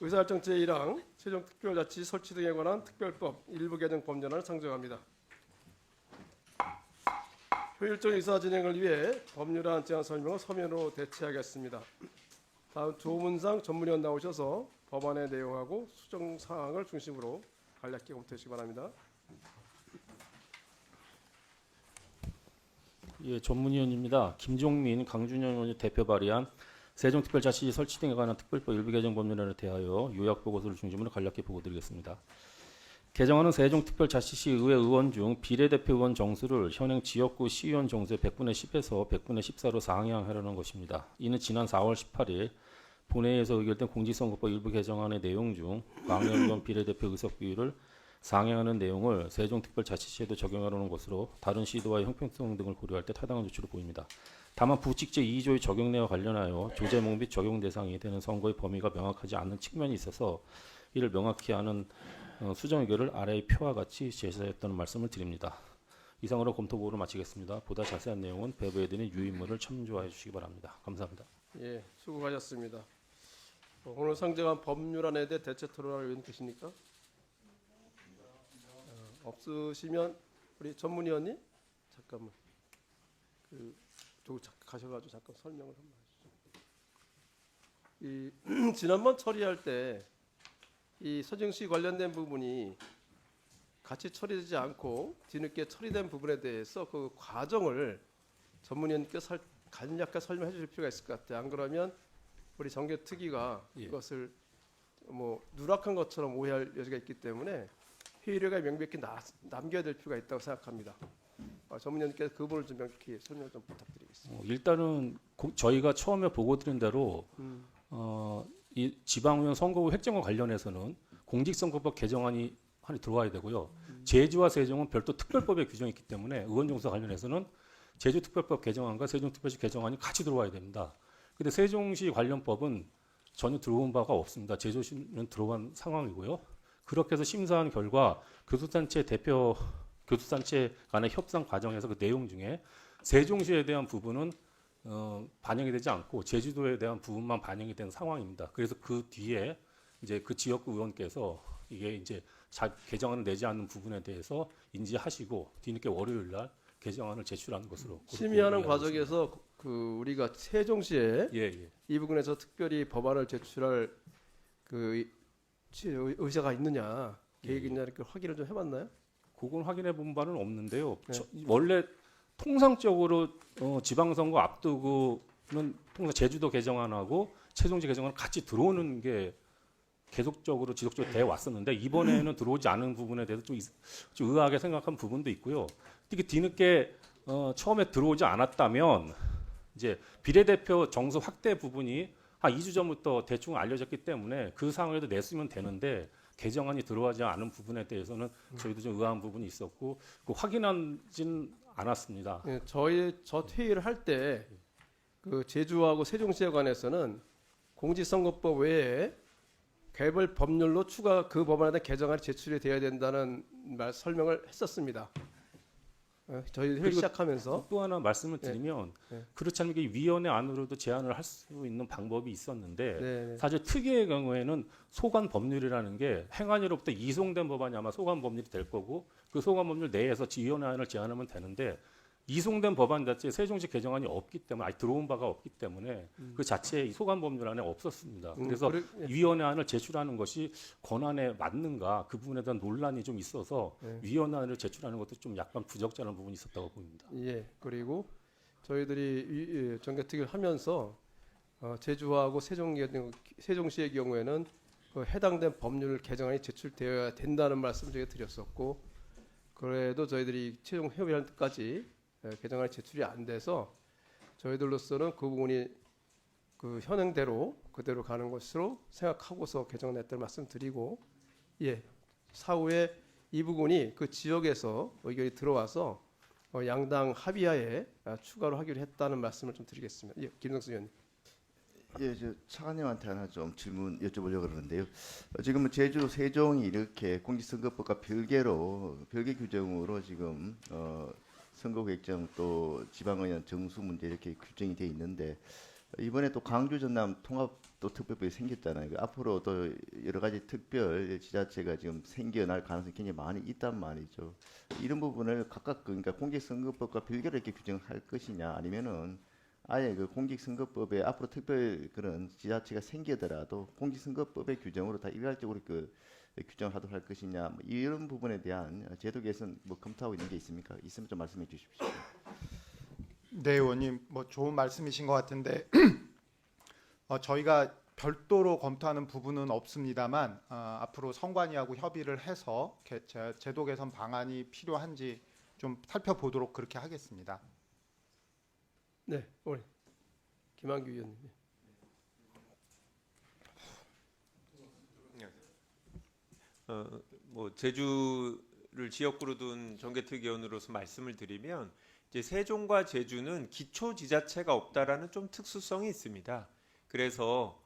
의사일정 제1항 세종특별자치 설치 등에 관한 특별법 일부 개정 법률안을 상정합니다. 효율적 의사 진행을 위해 법률안 제안 설명을 서면으로 대체하겠습니다. 다음 조문상 전문위원 나오셔서 법안의 내용하고 수정 사항을 중심으로 간략히 검토해 주시기 바랍니다. 예, 전문위원입니다. 김종민, 강준영 의원이 대표 발의한 세종특별자치시 설치 등에 관한 특별법 일부 개정 법률안에 대하여 요약 보고서를 중심으로 간략히 보고드리겠습니다. 개정안은 세종특별자치시 의회 의원 중 비례대표 의원 정수를 현행 지역구 시의원 정수의 100분의 10에서 100분의 14로 상향하려는 것입니다. 이는 지난 4월 18일 본회의에서 의결된 공직선거법 일부 개정안의 내용 중 광역의원 비례대표 의석 비율을 상향하는 내용을 세종특별자치시에도 적용하려는 것으로 다른 시도와의 형평성 등을 고려할 때 타당한 조치로 보입니다. 다만 부칙 제2조의 적용 내용과 관련하여 조제목 및 적용 대상이 되는 선거의 범위가 명확하지 않은 측면이 있어서 이를 명확히 하는 수정 의결을 아래의 표와 같이 제시하였다는 말씀을 드립니다. 이상으로 검토 보고를 마치겠습니다. 보다 자세한 내용은 배부해드린 유인물을 참조해 주시기 바랍니다. 감사합니다. 예, 수고하셨습니다. 오늘 상정한 법률안에 대해 대체 토론할 의원 계십니까? 없으시면 우리 전문위원님 잠깐만 저쪽 가셔가지고 잠깐 설명을 한번 하시죠. 지난번 처리할 때 이 서정시 관련된 부분이 같이 처리되지 않고 뒤늦게 처리된 부분에 대해서 그 과정을 전문위원님께 간략하게 설명해 주실 필요가 있을 것 같아요. 안 그러면 우리 정개특위가 이것을 뭐 누락한 것처럼 오해할 여지가 있기 때문에 회의료가 명백히 남겨야 될 필요가 있다고 생각합니다. 전문위원님께서 그 부분을 좀 명확히 설명 좀 부탁드리겠습니다. 일단은 저희가 처음에 보고 드린 대로 이 지방의원 선거구 획정과 관련해서는 공직선거법 개정안이 들어와야 되고요. 제주와 세종은 별도 특별법의 규정이 있기 때문에 의원정수와 관련해서는 제주특별법 개정안과 세종특별시 개정안이 같이 들어와야 됩니다. 근데 세종시 관련법은 전혀 들어온 바가 없습니다. 제주시는 들어간 상황이고요. 그렇게 해서 심사한 결과 교수단체 간의 협상 과정에서 그 내용 중에 세종시에 대한 부분은 반영이 되지 않고 제주도에 대한 부분만 반영이 된 상황입니다. 그래서 그 뒤에 이제 그 지역구 의원께서 이게 이제 개정안을 내지 않는 부분에 대해서 인지하시고 뒤늦게 월요일 날 개정안을 제출하는 것으로 심의하는 과정에서 그 우리가 세종시에 이 부분에서 특별히 법안을 제출할 그 의사가 있느냐 계획이 있느냐 이렇게 확인을 좀 해봤나요? 그건 확인해 본 바는 없는데요. 원래 통상적으로 지방선거 앞두고는 통상 제주도 개정안하고 세종시 개정안 같이 들어오는 게 계속적으로 지속적으로 돼 왔었는데 이번에는 들어오지 않은 부분에 대해서 좀 의아하게 생각한 부분도 있고요. 이게 뒤늦게 처음에 들어오지 않았다면 이제 비례대표 정수 확대 부분이 한 2주 전부터 대충 알려졌기 때문에 그 상황에도 냈으면 되는데 개정안이 들어가지 않은 부분에 대해서는 저희도 좀 의아한 부분이 있었고 확인하진 않았습니다. 예, 저 회의를 할 때 그 제주하고 세종시에 관해서는 공직선거법 외에 개별 법률로 추가 그 법안에 대한 개정안이 제출이 되어야 된다는 설명을 했었습니다. 저희 회의 시작하면서 또 하나 말씀을 드리면 그렇지 않으면 위원회 안으로도 제안을 할 수 있는 방법이 있었는데 사실 특위의 경우에는 소관 법률이라는 게 행안위로부터 이송된 법안이 아마 소관 법률이 될 거고 그 소관 법률 내에서 위원회 안을 제안하면 되는데 이송된 법안 자체에 세종시 개정안이 없기 때문에 아직 들어온 바가 없기 때문에 그 자체에 소관 법률 안에 없었습니다. 그래서 위원회 안을 제출하는 것이 권한에 맞는가 그 부분에 대한 논란이 좀 있어서 위원회 안을 제출하는 것도 좀 약간 부적절한 부분이 있었다고 보입니다. 예, 그리고 저희들이 정개특위를 하면서 제주하고 세종시의 경우에는 그 해당된 법률 개정안이 제출되어야 된다는 말씀을 저희가 드렸었고 그래도 저희들이 최종 협의할 때까지 개정안이 제출이 안 돼서 저희들로서는 그 부분이 그 현행대로 그대로 가는 것으로 생각하고서 개정했다는 말씀드리고 사후에 이 부분이 그 지역에서 의견이 들어와서 양당 합의하에 추가로 하기로 했다는 말씀을 좀 드리겠습니다. 김성수 의원님. 저 차관님한테 하나 좀 질문 여쭤보려고 그러는데요. 지금 제주, 세종이 이렇게 공직선거법과 별개 규정으로 지금 선거구 획정 또 지방의원 정수 문제 이렇게 규정이 돼 있는데 이번에 또 광주 전남 통합 또 특별법이 생겼잖아요. 앞으로 또 여러 가지 특별 지자체가 지금 생겨날 가능성이 굉장히 많이 있단 말이죠. 이런 부분을 각각 그러니까 공직선거법과 별개로 이렇게 규정할 것이냐 아니면은 아예 그 공직선거법에 앞으로 특별 그런 지자체가 생기더라도 공직선거법의 규정으로 다 일괄적으로 그 규정을 하도록 할 것이냐 뭐 이런 부분에 대한 제도 개선 뭐 검토하고 있는 게 있습니까? 있으면 좀 말씀해 주십시오. 네, 의원님 뭐 좋은 말씀이신 것 같은데 저희가 별도로 검토하는 부분은 없습니다만 앞으로 선관위하고 협의를 해서 제도 개선 방안이 필요한지 좀 살펴보도록 그렇게 하겠습니다. 네, 오늘 김한규 의원님. 뭐 제주를 지역구로 둔 정개특위원으로서 말씀을 드리면 이제 세종과 제주는 기초지자체가 없다라는 좀 특수성이 있습니다. 그래서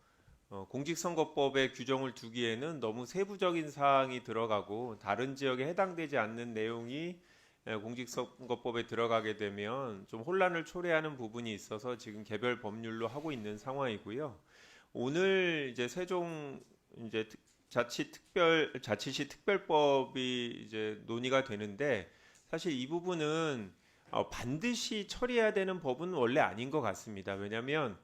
공직선거법에 규정을 두기에는 너무 세부적인 사항이 들어가고 다른 지역에 해당되지 않는 내용이 공직선거법에 들어가게 되면 좀 혼란을 초래하는 부분이 있어서 지금 개별 법률로 하고 있는 상황이고요. 오늘 이제 세종 이제 자치시 특별법이 이제 논의가 되는데 사실 이 부분은 반드시 처리해야 되는 법은 원래 아닌 것 같습니다. 왜냐하면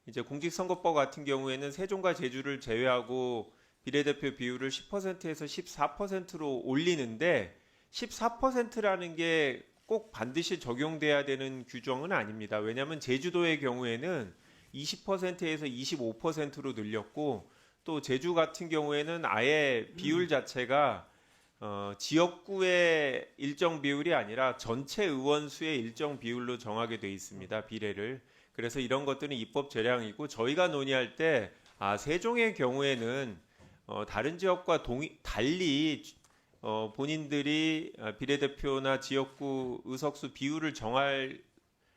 이제 공직선거법 같은 경우에는 세종과 제주를 제외하고 비례대표 비율을 10%에서 14%로 올리는데 14%라는 게 꼭 반드시 적용돼야 되는 규정은 아닙니다. 왜냐하면 제주도의 경우에는 20%에서 25%로 늘렸고 또 제주 같은 경우에는 아예 비율 자체가 지역구의 일정 비율이 아니라 전체 의원 수의 일정 비율로 정하게 돼 있습니다. 비례를. 그래서 이런 것들은 입법 재량이고 저희가 논의할 때 세종의 경우에는 다른 지역과 달리 본인들이 비례대표나 지역구 의석수 비율을 정할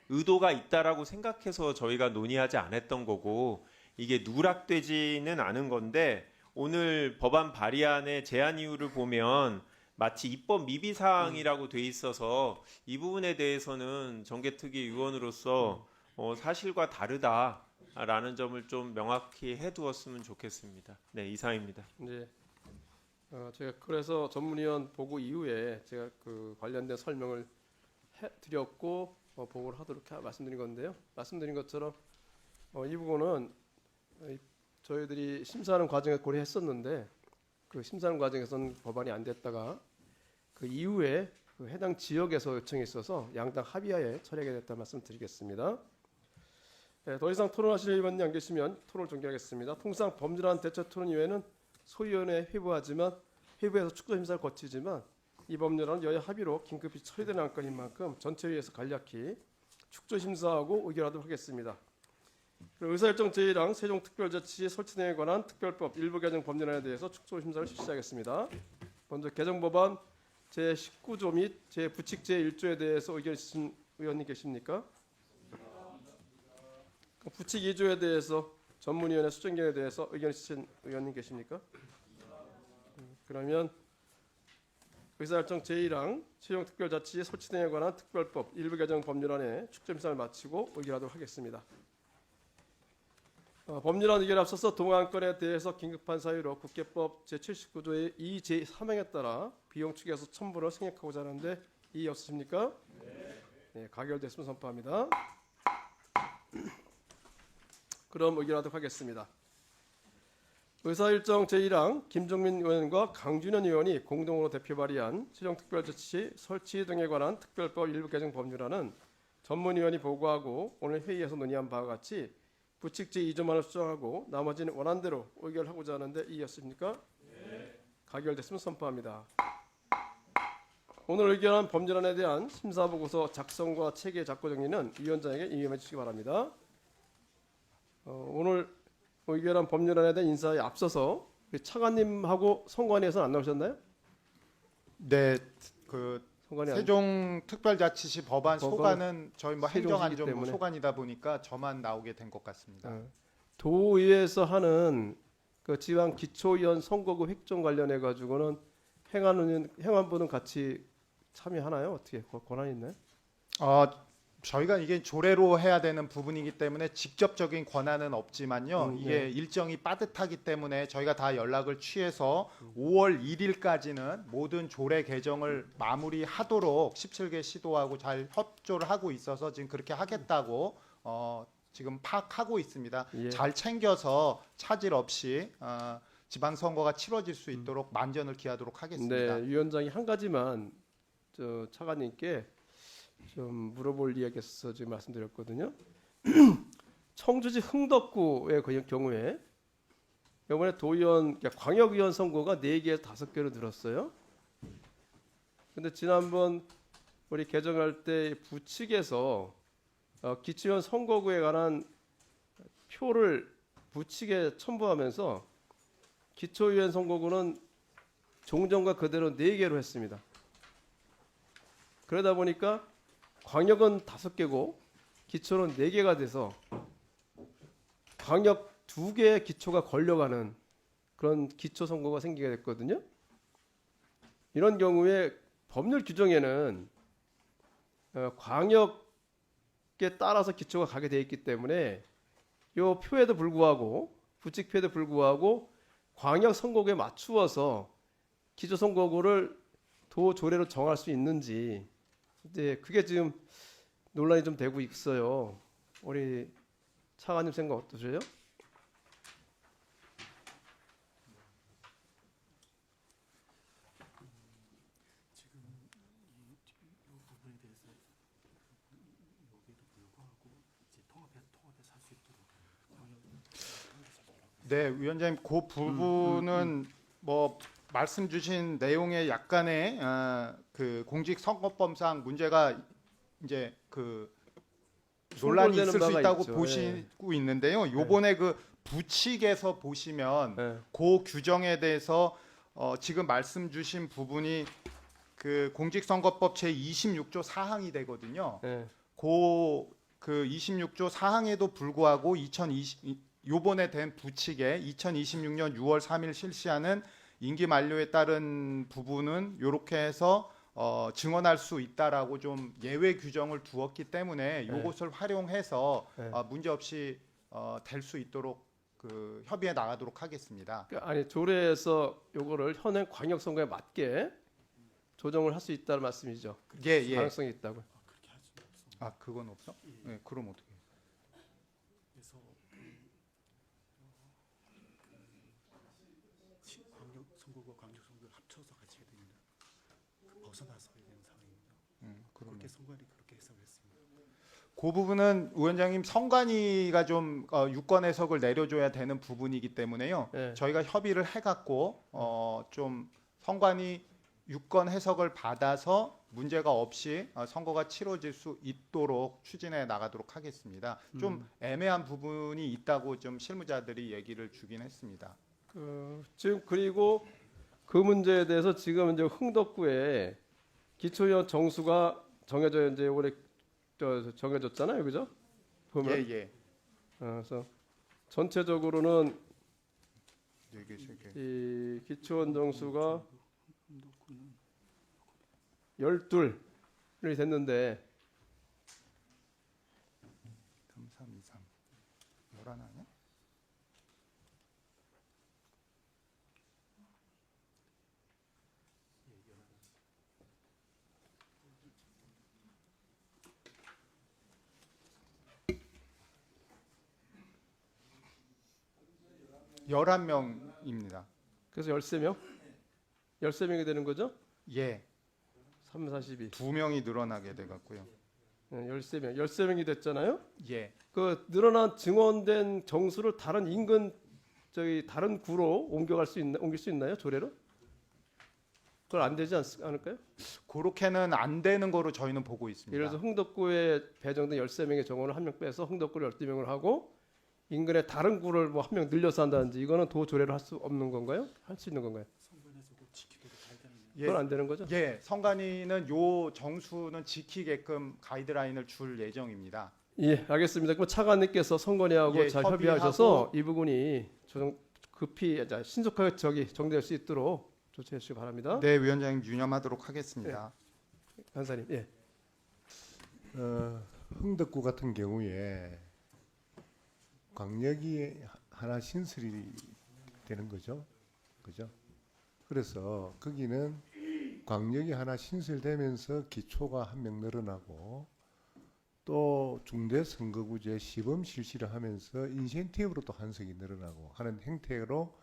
의도가 있다라고 생각해서 저희가 논의하지 않았던 거고 이게 누락되지는 않은 건데 오늘 법안 발의안의 제한 이유를 보면 마치 입법 미비 사항이라고 돼 있어서 이 부분에 대해서는 정개특위 의원으로서 사실과 다르다라는 점을 좀 명확히 해두었으면 좋겠습니다. 네, 이상입니다. 네. 제가 그래서 전문위원 보고 이후에 제가 그 관련된 설명을 드렸고 보고를 하도록 말씀드린 건데요. 말씀드린 것처럼 이 부분은 저희들이 심사하는 과정에 고려했었는데 그 심사하는 과정에서는 법안이 안 됐다가 그 이후에 그 해당 지역에서 요청이 있어서 양당 합의하에 처리하게 됐다는 말씀 드리겠습니다. 네, 더 이상 토론하실 의원이 안 계시면 토론을 종결하겠습니다. 통상 법률안 대처 토론 이외에는 소위원회에 회부해서 축소 심사를 거치지만 이 법률안은 여야 합의로 긴급히 처리되는 안건인 만큼 전체회의에서 간략히 축소 심사하고 의결하도록 하겠습니다. 의사일정 제1항 세종특별자치시 설치 등에 관한 특별법 일부 개정 법률안에 대해서 축소 심사를 실시하겠습니다. 먼저 개정법안 제19조 및 제부칙 제1조에 대해서 의견 있으신 의원님 계십니까? 부칙 2조에 대해서 전문위원회 수정견에 대해서 의견 있으신 의원님 계십니까? 그러면 의사일정 제1항 세종특별자치시 설치 등에 관한 특별법 일부 개정 법률안에 축소 심사를 마치고 의결하도록 하겠습니다. 법률안 의결에 앞서서 동안건에 대해서 긴급한 사유로 국회법 제79조의 2 제3항에 따라 비용 축에서 첨부를 생략하고자 하는데 이의 없으십니까? 네, 가결됐으면 선포합니다. 그럼 의결하도록 하겠습니다. 의사일정 제1항 김종민 의원과 강준현 의원이 공동으로 대표 발의한 세종특별자치시 설치 등에 관한 특별법 일부 개정 법률안은 전문위원이 보고하고 오늘 회의에서 논의한 바와 같이 부칙 제2조만을 수정하고 나머지는 원안대로 의결하고자 하는데 이의였습니까? 네. 가결됐으면 선포합니다. 오늘 의결한 법률안에 대한 심사보고서 작성과 체계 작고 정리는 위원장에게 임명해 주시기 바랍니다. 오늘 의결한 법률안에 대한 인사에 앞서서 차관님하고 선관위에서는 안 나오셨나요? 네, 그 선관위 세종특별자치시 법안 소관은 저희 뭐 세종시기 행정안전부 때문에. 소관이다 보니까 저만 나오게 된 것 같습니다. 도의회에서 하는 그 지방 기초위원 선거구 획정 관련해 가지고는 행안부는 같이 참여하나요? 어떻게 권한이 있나요? 저희가 이게 조례로 해야 되는 부분이기 때문에 직접적인 권한은 없지만요. 이게 네. 일정이 빠듯하기 때문에 저희가 다 연락을 취해서 5월 1일까지는 모든 조례 개정을 마무리하도록 17개 시도하고 잘 협조를 하고 있어서 지금 그렇게 하겠다고 지금 파악하고 있습니다. 예. 잘 챙겨서 차질 없이 지방선거가 치러질 수 있도록 만전을 기하도록 하겠습니다. 네, 위원장이 한 가지만 저 차관님께 좀 물어볼 이야기가 있어서 지금 말씀드렸거든요. 청주시 흥덕구의 그 경우에 이번에 도의원, 그러니까 광역의원 선거가 4개에서 5개로 늘었어요. 근데 지난번 우리 개정할 때 부칙에서 기초의원 선거구에 관한 표를 부칙에 첨부하면서 기초의원 선거구는 종전과 그대로 4개로 했습니다. 그러다 보니까 광역은 5개고 기초는 4개가 돼서 광역 2개의 기초가 걸려가는 그런 기초 선거가 생기게 됐거든요. 이런 경우에 법률 규정에는 광역에 따라서 기초가 가게 돼 있기 때문에 이 표에도 불구하고 부칙 표에도 불구하고 광역 선거구에 맞추어서 기초 선거구를 도 조례로 정할 수 있는지 이제 그게 지금 논란이 좀 되고 있어요. 우리 차관님 생각 어떠세요? 네, 위원장님, 그 부분은 뭐 말씀 주신 내용에 약간의 그 공직선거법상 문제가 이제 그 논란이 충돌되는 있을 수 바가 있다고 있죠. 보시고 있는데요. 요번에 그 부칙에서 보시면 네. 그 규정에 대해서 지금 말씀 주신 부분이 그 공직선거법 제 26조 4항이 되거든요. 네. 그 26조 4항에도 불구하고 요번에 된 부칙에 2026년 6월 3일 실시하는 임기 만료에 따른 부분은 이렇게 해서 증언할 수 있다라고 좀 예외 규정을 두었기 때문에 이것을 활용해서 네. 문제 없이 될 수 있도록 그 협의해 나가도록 하겠습니다. 그러니까 아니 조례에서 요거를 현행 광역 선거에 맞게 조정을 할 수 있다는 말씀이죠. 예. 가능성이 있다고. 아, 그건 없어? 네, 그럼 어떻게? 광역 선거구 광역 선거를 합쳐서 같이 해야 됩니다. 벗어나서 해야 되는 상황입니다. 그렇게 선관위 그렇게 해석을 했습니다. 그 부분은 위원장님 선관위가 좀 유권 해석을 내려줘야 되는 부분이기 때문에요. 네. 저희가 협의를 해갖고 좀 선관위 유권 해석을 받아서 문제가 없이 선거가 치러질 수 있도록 추진해 나가도록 하겠습니다. 좀 애매한 부분이 있다고 좀 실무자들이 얘기를 주긴 했습니다. 지금 그리고 그 문제에 대해서 지금 이제 흥덕구에 기초의원 정수가 정해져 이제 올해 정해졌잖아요, 그죠? 보면 예. 그래서 전체적으로는 네 개. 이 기초원 정수가 12이 됐는데 3, 3, 2, 3. 11 아니야? 열한 명입니다. 그래서 13명? 13명이 되는 거죠? 예. 3, 42. 2명이 늘어나게 돼 갖고요. 13명. 13명이 됐잖아요. 예. 그 늘어난 증원된 정수를 다른 인근 다른 구로 옮길 수 있나요? 조례로? 그걸 안 되지 않을까요? 그렇게는 안 되는 거로 저희는 보고 있습니다. 예를 들어서 흥덕구에 배정된 13명의 정원을 1명 빼서 흥덕구를 12명을 하고 인근의 다른 구를 뭐 1명 늘려서 한다든지 이거는 도 조례로 할 수 없는 건가요? 할 수 있는 건가요? 선관위에서 그거 지키도록 가이드라인을 그건 안 되는 거죠? 예, 선관위는 요 정수는 지키게끔 가이드라인을 줄 예정입니다. 예, 알겠습니다. 그럼 차관님께서 선관위하고 예, 잘 협의하고- 협의하셔서 이 부분이 급히 신속하게 정리될 수 있도록 조치해 주시기 바랍니다. 네, 위원장님 유념하도록 하겠습니다. 간사님, 예. 흥덕구 같은 경우에 광역이 하나 신설이 되는 거죠. 그죠? 그래서 거기는 광역이 하나 신설되면서 기초가 한 명 늘어나고 또 중대선거구제 시범 실시를 하면서 인센티브로 또 한 석이 늘어나고 하는 행태로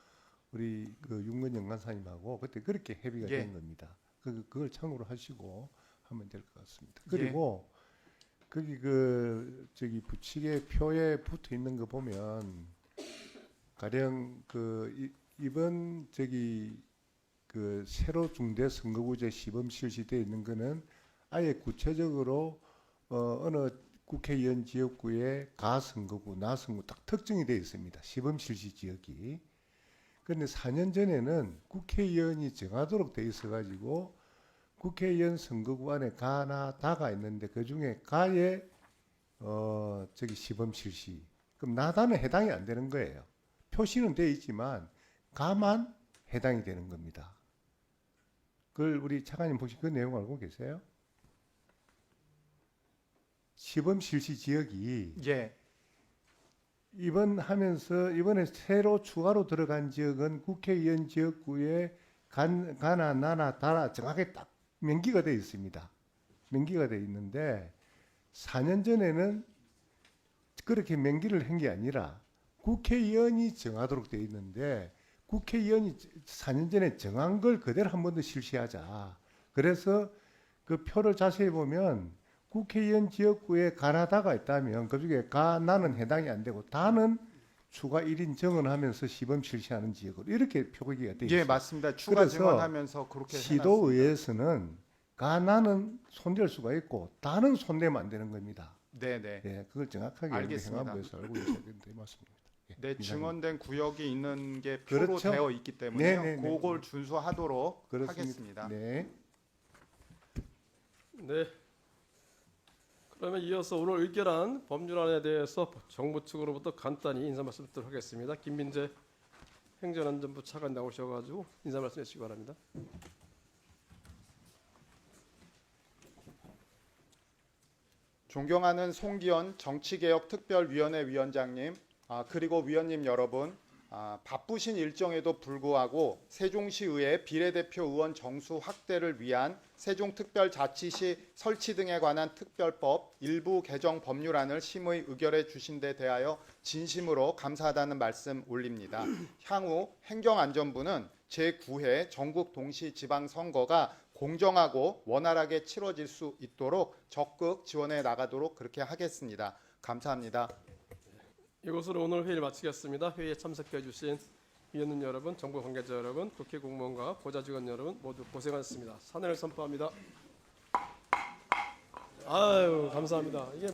우리 그 윤건영 간사님하고 그때 그렇게 협의가 예. 된 겁니다. 그걸 참고로 하시고 하면 될 것 같습니다. 그리고 거기 그 저기 부칙의 표에 붙어 있는 거 보면 가령 그 이번 저기 그 새로 중대 선거구제 시범 실시되어 있는 거는 아예 구체적으로 어느 국회의원 지역구에 가선거구, 나선거구 딱 특정이 되어 있습니다. 시범 실시 지역이. 그런데 4년 전에는 국회의원이 정하도록 되어 있어가지고 국회의원 선거구 안에 가나 다가 있는데 그 중에 가에 저기 시범 실시. 그럼 나다는 해당이 안 되는 거예요. 표시는 되어 있지만 가만 해당이 되는 겁니다. 그걸 우리 차관님 혹시 그 내용 알고 계세요? 시범 실시 지역이 예. 이번에 새로 추가로 들어간 지역은 국회의원 지역구에 가나 나나 다나 정확하게 딱 명기가 되어 있습니다. 명기가 되어 있는데 4년 전에는 그렇게 명기를 한 게 아니라 국회의원이 정하도록 되어 있는데 국회의원이 4년 전에 정한 걸 그대로 한 번 더 실시하자. 그래서 그 표를 자세히 보면 국회의원 지역구에 가나다가 있다면 그중에 가나는 해당이 안 되고 다는 추가 1인 증언하면서 시범 실시하는 지역으로 이렇게 표기가 되어 있습니다. 예, 맞습니다. 추가 그래서 증언하면서 그렇게 해놨습니다. 시도의회에서는 가나는 손댈 수가 있고 다는 손대면 안 되는 겁니다. 네, 네. 예, 그걸 정확하게 알겠습니다. 행안부에서 알고 있어야 되는데 맞습니다. 예, 네, 이상입니다. 증언된 구역이 있는 게 표로 그렇죠. 되어 있기 때문에요. 네, 네, 네. 그걸 준수하도록 그렇습니다. 하겠습니다. 네. 네. 그러면 이어서 오늘 의결한 법률안에 대해서 정부 측으로부터 간단히 인사 말씀 드리도록 하겠습니다. 김민재 행정안전부 차관 나오셔가지고 인사 말씀 해주시기 바랍니다. 존경하는 송기현 정치개혁특별위원회 위원장님, 그리고 위원님 여러분, 바쁘신 일정에도 불구하고 세종시의회 비례대표 의원 정수 확대를 위한 세종특별자치시 설치 등에 관한 특별법 일부 개정 법률안을 심의 의결해 주신 데 대하여 진심으로 감사하다는 말씀 올립니다. 향후 행정안전부는 제9회 전국 동시지방선거가 공정하고 원활하게 치러질 수 있도록 적극 지원해 나가도록 그렇게 하겠습니다. 감사합니다. 이것으로 오늘 회의를 마치겠습니다. 회의에 참석해 주신 위원님 여러분, 정부 관계자 여러분, 국회 공무원과 보좌 직원 여러분 모두 고생하셨습니다. 사내를 선포합니다. 아유, 감사합니다. 이게